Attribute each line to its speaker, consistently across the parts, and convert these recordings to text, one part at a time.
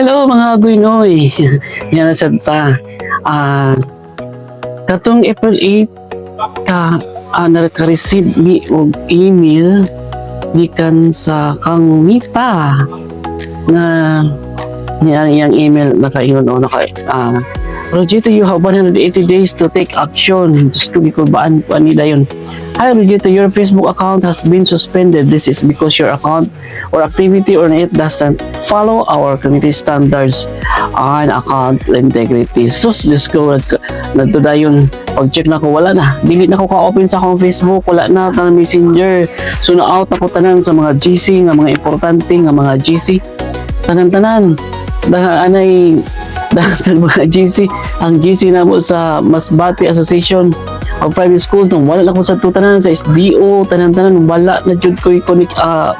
Speaker 1: Hello mga Guinoy. Yan sa ta. Katong April 8 ka naka-receive mi og email gikan sa kang Mita na niya iyang email naka-ingon o Rogito, you have 180 days to take action. Just to be kubaan po nila yun. Hi Rogito, your Facebook account has been suspended. This is because your account or activity on it doesn't follow our community standards on account integrity. So, just go nagtudayon. Pag-check na ko, wala na. Delete na ko ka-open sa akong Facebook. Wala na ng Messenger. So, na-out ako tanan sa mga GC, nga mga importante, nga mga GC. Tanan-tanan. Anay mga GC, ang GC na mo sa Masbate Association of Private Schools nung wala na ko sa tutanan sa SDO tanan-tanan wala na jud ko'y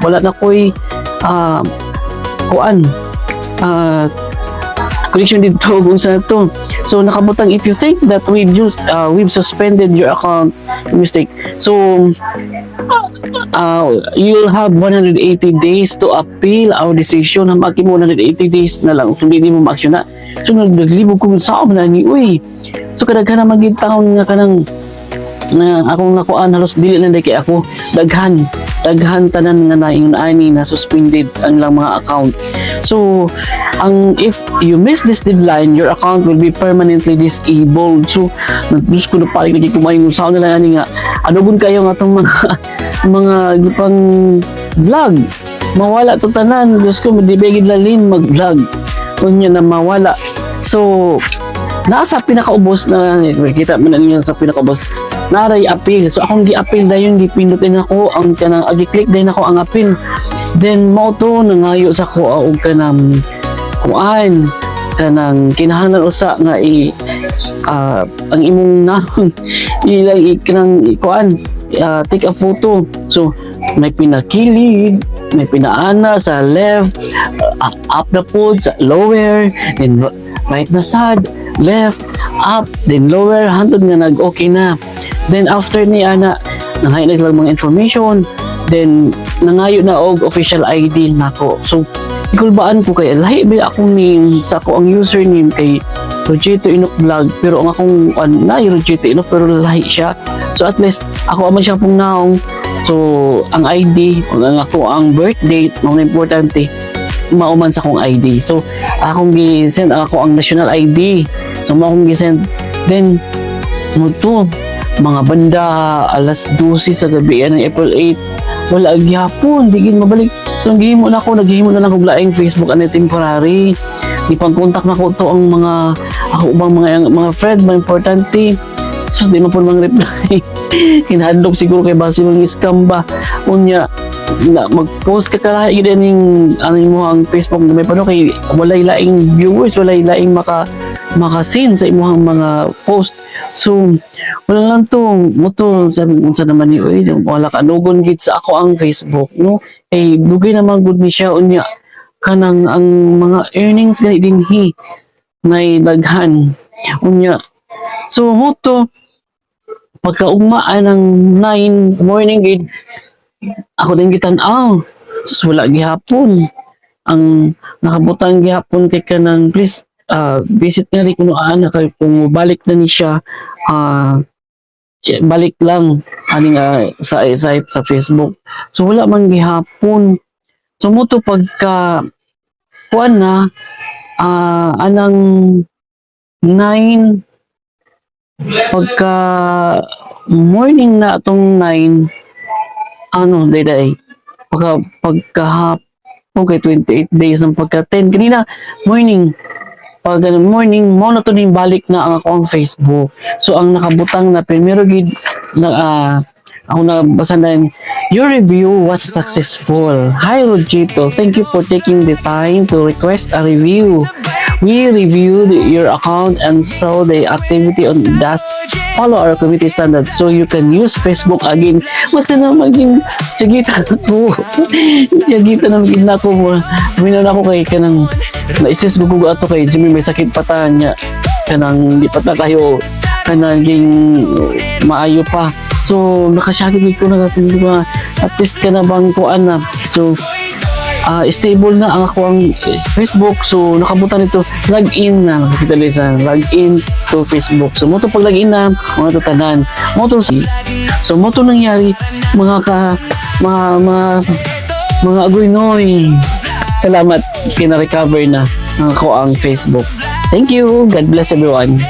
Speaker 1: wala na ko'y connection dito kung sa to. So nakabutang, if you think that we've suspended your account mistake, so you'll have 180 days to appeal our decision. Hamaki mo 180 days na lang kung hindi mo ma-action na. So naglibog ko sa ako na ni uy. So kadaghan na magintahon nga kanang na akong nakuan halos dili na kay ako daghan tanan nga naingon ani na suspended ang lang mga account. So if you miss this deadline, your account will be permanently disabled. So nagdus ko na pare kay kumayon sa nila ani nga adogon kayo nga tong mga gipang vlog mawala to tanan. Diyos ko madibigid lalin mag-vlog unya na mawala. So nasa pinakaubos na kita man ninyo sa pinakaubos naray appeal. So akong gi-appeal dayon gipindutin ako ang kanang gi-click din ako ang appeal. Then mo to nangayo sa ko og kanang kuan kanang kinahanglan usa nga ang imong nahon ilang kanang kuan take a photo. So may pinakilid, may pinaana sa left, up na po sa lower, then right na side, left, up, then lower, hantod nga nag-okay na. Then after ni ana, nang-highlight lang mga information, then nangayo na og official ID nako. So ikulbaan ko kay lahi ba akong name sa ako ang username kay Rogito Inok Vlog, pero ang akong na Rogito Inok pero lahi siya. So at least ako man siya pong naong. So ang ID, ang ako ang birth date, mga importante mauman sa akong ID. So akong gi-send ako ang national ID. So mo akong gi-send. Then mo to mga banda alas 12 sa gabi ng April 8 wala gyapon digin mabalik. So naghimo na lang og laing Facebook ani temporary. Di pang contact na ko to ang mga ako bang mga friend mga importante. So di man po mang reply. Hinadlok siguro kay base mga scam ba unya na mag-post ka kalahi gid ning mo ang Facebook may pano kay walay laing viewers, walay laing maka-seen sa imong mga post. So wala lang to moto sabi unsa naman ni oy wala ka nugon gid sa ako ang Facebook no kay dugay naman gud ni siya unya kanang ang mga earnings gani dinhi nay daghan unya. So moto pagkaugmaan ng 9 morning gid ako din gitan-aw so wala gihapon ang nakabutang gihapon kay kanang please visit na rin kuno ana kay kung balik na ni siya balik lang aning sa site sa Facebook. So wala man gihapon. So mo to pagka kuan na anang 9 pagka morning na atong 9 day pagkahapon kay 28 days ng pagka 10 kanina morning pag morning mo na to din balik na ang akong Facebook. So ang nakabutang na primero gid na ako nabasa na your review was successful. Hi Rogito, thank you for taking the time to request a review. We reviewed your account and saw the activity on thus follow our community standards so you can use Facebook again. Mas ka na maging sagita na ko. Sagita na maging na ko. Minan ako kay kanang naisis gugugo ato kay Jimmy may sakit pata niya. Kanang di pa kayo kanang maayo pa. So nakasakit ko na natin at least ka na bang kuan na. So stable na ang ako ang Facebook. So nakabutan nito login na makita nila sa login to Facebook. So mo to pag login na mga to tanan mo to so mo to nangyari mga agoy-noy. Salamat kina-recover na ang ako ang Facebook. Thank you. God bless everyone.